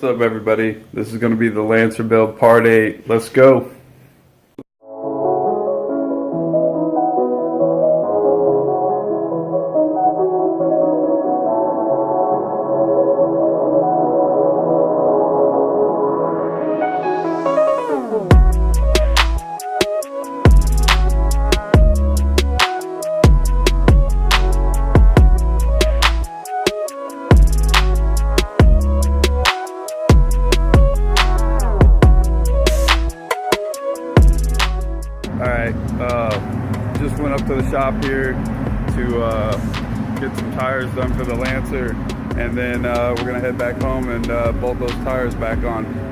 What's up, everybody? This is going to be the Lancer build part 8. Let's go. Alright, just went up to the shop here to get some tires done for the Lancer, and then we're going to head back home and bolt those tires back on.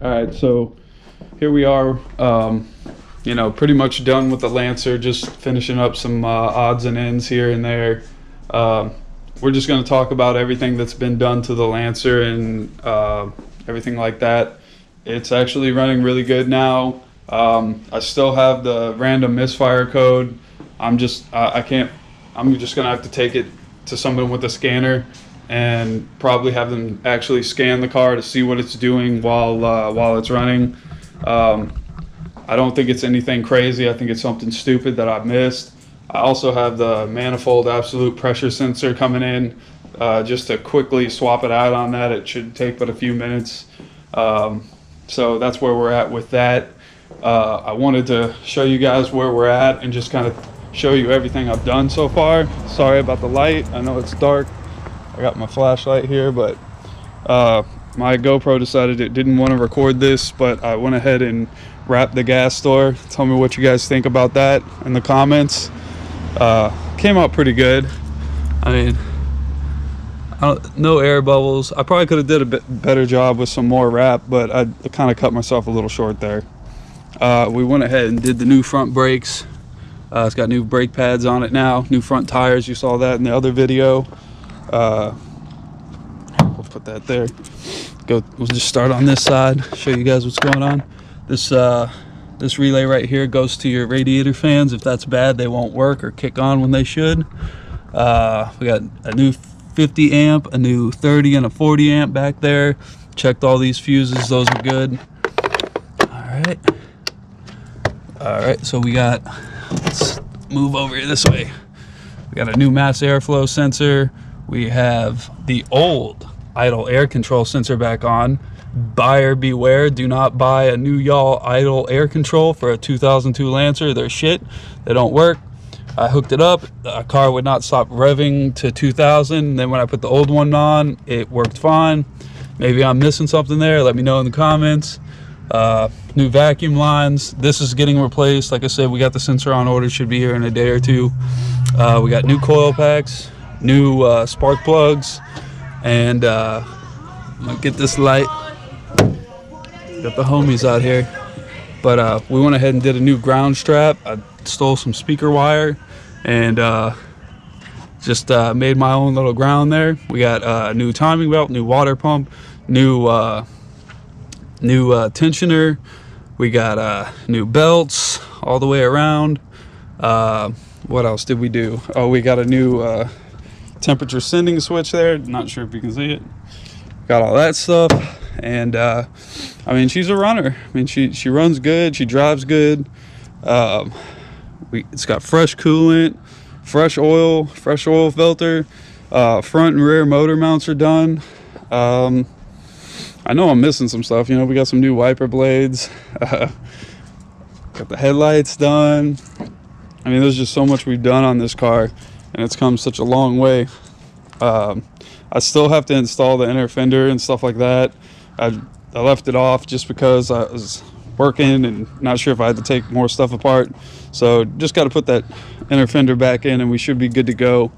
Alright, so here we are, you know, pretty much done with the Lancer, just finishing up some odds and ends here and there. We're just going to talk about everything that's been done to the Lancer and everything like that. It's actually running really good now. I still have the random misfire code. I'm just going to have to take it to someone with a scanner and probably have them actually scan the car to see what it's doing while it's running. I don't think it's anything crazy. I think it's something stupid that I missed. I also have the manifold absolute pressure sensor coming in. just to quickly swap it out on that. It should take but a few minutes. So that's where we're at with that. I wanted to show you guys where we're at and just kind of show you everything I've done so far. Sorry about the light. I know it's dark. I got my flashlight here, but my GoPro decided it didn't want to record this, but I went ahead and wrapped the gas store. Tell me what you guys think about that in the comments. Came out pretty good. I mean, no air bubbles. I probably could have did a bit better job with some more wrap, but I kind of cut myself a little short there. We went ahead and did the new front brakes. It's got new brake pads on it now, new front tires. You saw that in the other video. We'll put that there. We'll just start on this side, show you guys what's going on. This relay right here goes to your radiator fans. If that's bad, they won't work or kick on when they should. We got a new 50 amp, a new 30 and a 40 amp back there. Checked all these fuses, those are good. All right, so let's move over here this way. We got a new mass airflow sensor. We have the old idle air control sensor back on. Buyer beware, do not buy a new yaw idle air control for a 2002 Lancer. They're shit, they don't work. I hooked it up, the car would not stop revving to 2000. Then when I put the old one on, it worked fine. Maybe I'm missing something there, let me know in the comments. New vacuum lines. This is getting replaced. Like I said, we got the sensor on order, should be here in a day or two. We got new coil packs, new spark plugs, and I'm gonna get this light. Got the homies out here, but we went ahead and did a new ground strap. I stole some speaker wire and just made my own little ground there. We got a new timing belt, new water pump, new tensioner. We got new belts all the way around. What else did we do? Oh, we got a new temperature sending switch there. Not sure if you can see it. Got all that stuff. And I mean, she's a runner. I mean, she runs good, she drives good. It's got fresh coolant, fresh oil filter. Front and rear motor mounts are done. I know I'm missing some stuff. You know, we got some new wiper blades. Got the headlights done. I mean, there's just so much we've done on this car, and it's come such a long way. I still have to install the inner fender and stuff like that. I left it off just because I was working and not sure if I had to take more stuff apart. So just got to put that inner fender back in and we should be good to go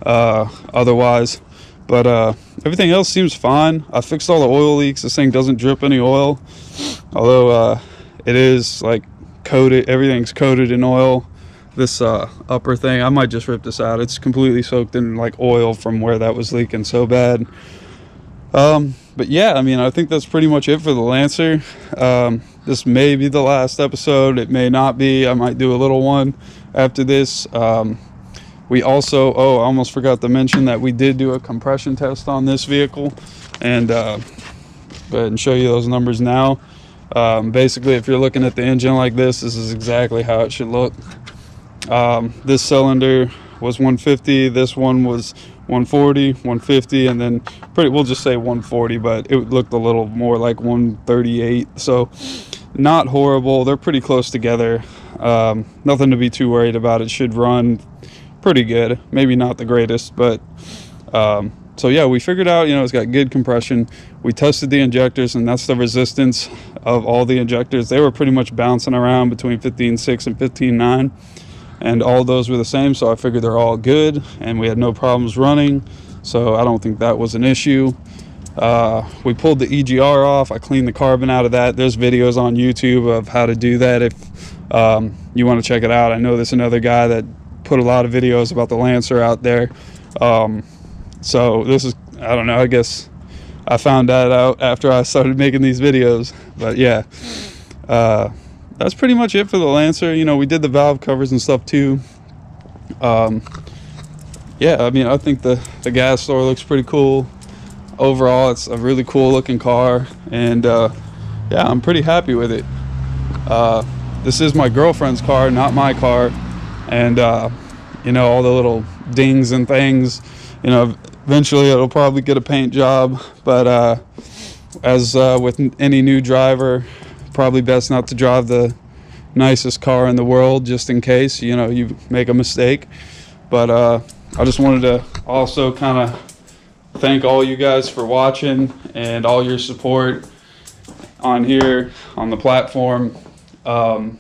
otherwise. But everything else seems fine. I fixed all the oil leaks. This thing doesn't drip any oil, although it is like coated. Everything's coated in oil. This upper thing, I might just rip this out. It's completely soaked in like oil from where that was leaking so bad. But yeah, I mean, I think that's pretty much it for the Lancer. This may be the last episode. It may not be. I might do a little one after this. We also, I almost forgot to mention that we did do a compression test on this vehicle, and go ahead and show you those numbers now. Basically, if you're looking at the engine like this is exactly how it should look. This cylinder was 150, this one was 140, 150, and then we'll just say 140, but it looked a little more like 138. So not horrible. They're pretty close together. Nothing to be too worried about. It should run pretty good. Maybe not the greatest, but so yeah, we figured out, you know, it's got good compression. We tested the injectors, and that's the resistance of all the injectors. They were pretty much bouncing around between 15.6 and 15.9, and all those were the same, so I figured they're all good, and we had no problems running, so I don't think that was an issue. We pulled the EGR off. I cleaned the carbon out of that. There's videos on YouTube of how to do that if you want to check it out. I know there's another guy that put a lot of videos about the Lancer out there. So this is, I don't know, I guess I found that out after I started making these videos. But yeah, that's pretty much it for the Lancer. You know, we did the valve covers and stuff too. Yeah, I mean, I think the gas store looks pretty cool. Overall, it's a really cool looking car, and yeah, I'm pretty happy with it. This is my girlfriend's car, not my car, and you know, all the little dings and things, you know, Eventually it'll probably get a paint job, but as with any new driver, probably best not to drive the nicest car in the world, just in case, you know, you make a mistake. But I just wanted to also kind of thank all you guys for watching and all your support on here on the platform. You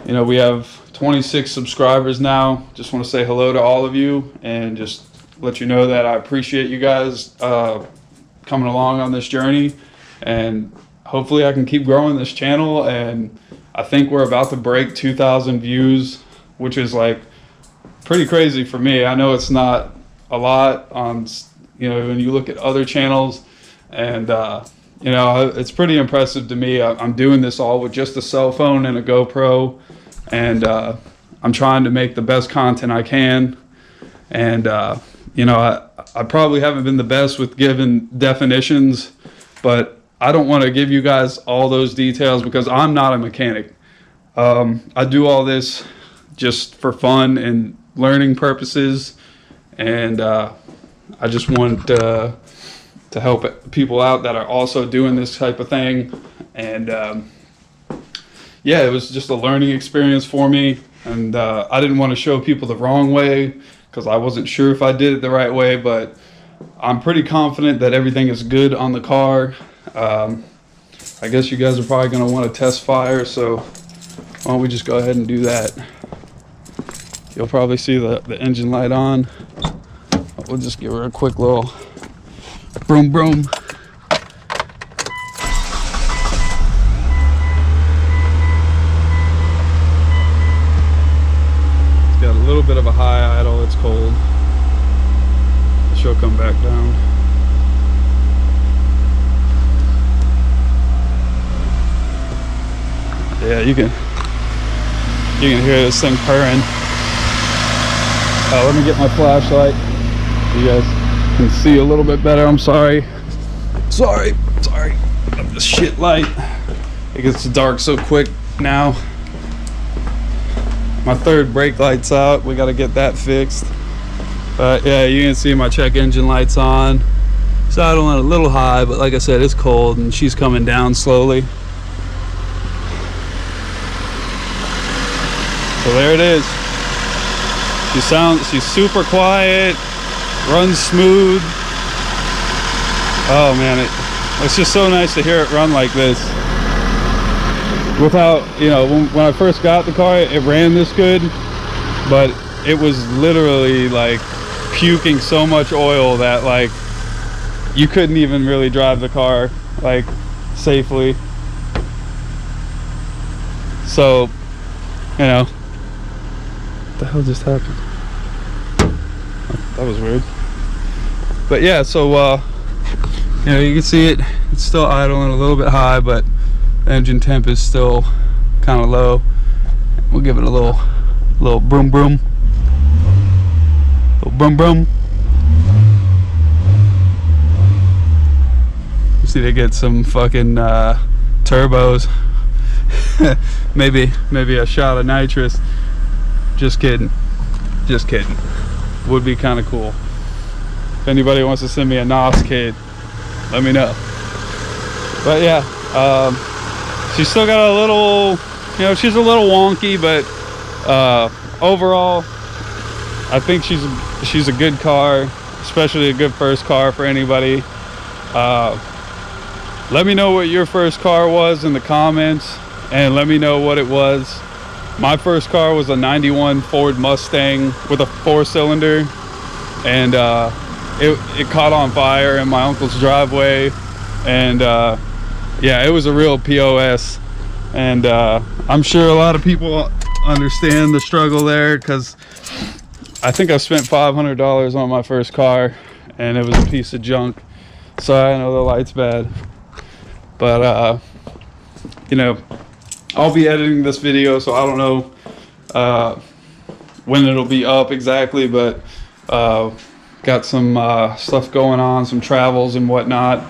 know, we have 26 subscribers now. Just want to say hello to all of you and just let you know that I appreciate you guys coming along on this journey, and hopefully I can keep growing this channel. And I think we're about to break 2,000 views, which is like pretty crazy for me. I know it's not a lot on, you know, when you look at other channels, and you know, it's pretty impressive to me. I'm doing this all with just a cell phone and a GoPro, and I'm trying to make the best content I can. And you know, I probably haven't been the best with giving definitions, but I don't want to give you guys all those details because I'm not a mechanic. I do all this just for fun and learning purposes, and I just want to help people out that are also doing this type of thing. And yeah, it was just a learning experience for me, and I didn't want to show people the wrong way because I wasn't sure if I did it the right way, but I'm pretty confident that everything is good on the car. I guess you guys are probably going to want to test fire, so why don't we just go ahead and do that. You'll probably see the engine light on. We'll just give her a quick little broom broom. It's got a little bit of a high idle, it's cold. She'll come back down. Yeah, you can hear this thing purring. Let me get my flashlight. You guys can see a little bit better. I'm sorry. Sorry of this shit light. It gets dark so quick now. My third brake light's out. We got to get that fixed. But yeah, you can see my check engine light's on. So I don't want it a little high, but like I said, it's cold and she's coming down slowly. So there it is. She's super quiet, runs smooth. Oh man, it's just so nice to hear it run like this. Without, you know, when I first got the car, it ran this good, but it was literally like puking so much oil that like you couldn't even really drive the car like safely. So, you know, what the hell just happened? That was weird. But yeah, so you know, you can see it's still idling a little bit high, but the engine temp is still kind of low. We'll give it a little broom broom. Little broom broom. You see, they get some fucking turbos. maybe a shot of nitrous. Just kidding. Would be kind of cool. If anybody wants to send me a NOS kit, let me know. But yeah, she's still got a little, you know, she's a little wonky, but overall, I think she's a good car, especially a good first car for anybody. Let me know what your first car was in the comments, and let me know what it was. My first car was a 91 Ford Mustang with a 4-cylinder, and it caught on fire in my uncle's driveway, and yeah, it was a real POS. And I'm sure a lot of people understand the struggle there, because I think I spent $500 on my first car and it was a piece of junk. Sorry, I know the light's bad, but you know, I'll be editing this video, so I don't know when it'll be up exactly, but got some stuff going on, some travels and whatnot.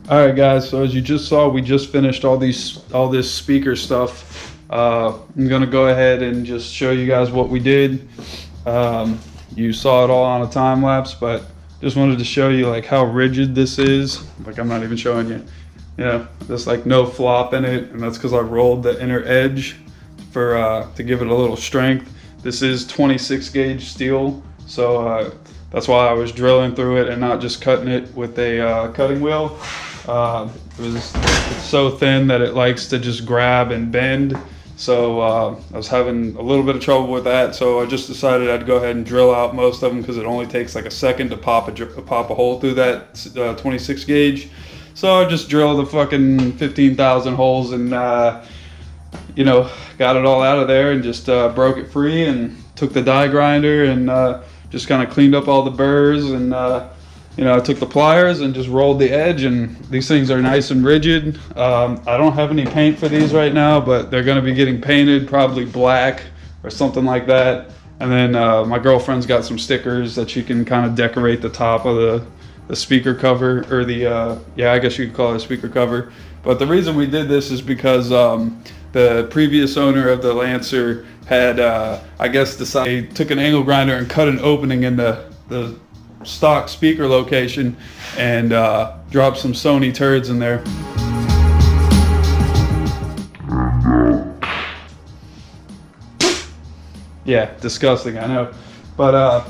All right, guys. So as you just saw, we just finished all this speaker stuff. I'm gonna go ahead and just show you guys what we did. You saw it all on a time lapse, but just wanted to show you like how rigid this is. Like I'm not even showing you. Yeah, there's like no flop in it, and that's because I rolled the inner edge for to give it a little strength. This is 26 gauge steel, so that's why I was drilling through it and not just cutting it with a cutting wheel. It's so thin that it likes to just grab and bend. So I was having a little bit of trouble with that. So I just decided I'd go ahead and drill out most of them because it only takes like a second to pop a hole through that 26 gauge. So I just drilled the fucking 15,000 holes and you know, got it all out of there and just broke it free and took the die grinder and just kind of cleaned up all the burrs and you know, I took the pliers and just rolled the edge, and these things are nice and rigid. I don't have any paint for these right now, but they're going to be getting painted, probably black or something like that. And then my girlfriend's got some stickers that she can kind of decorate the top of the speaker cover, or the yeah, I guess you could call it a speaker cover. But the reason we did this is because the previous owner of the Lancer had I guess decided, took an angle grinder and cut an opening in the stock speaker location and dropped some Sony turds in there. Yeah, disgusting, I know. But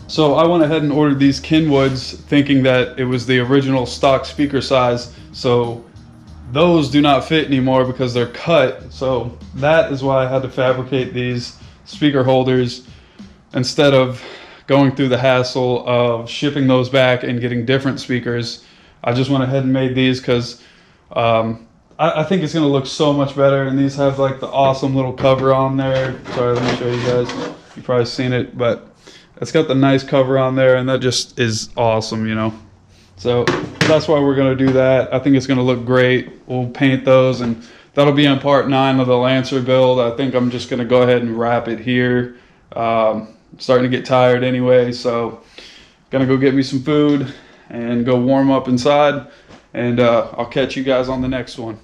so I went ahead and ordered these Kenwoods thinking that it was the original stock speaker size. So those do not fit anymore because they're cut. So that is why I had to fabricate these speaker holders instead of going through the hassle of shipping those back and getting different speakers. I just went ahead and made these because I think it's gonna look so much better, and these have like the awesome little cover on there. Sorry, let me show you guys. You've probably seen it, but it's got the nice cover on there, and that just is awesome, you know. So that's why we're gonna do that. I think it's gonna look great. We'll paint those, and that'll be on part 9 of the Lancer build. I think I'm just gonna go ahead and wrap it here. Starting to get tired anyway, so gonna go get me some food and go warm up inside, and I'll catch you guys on the next one.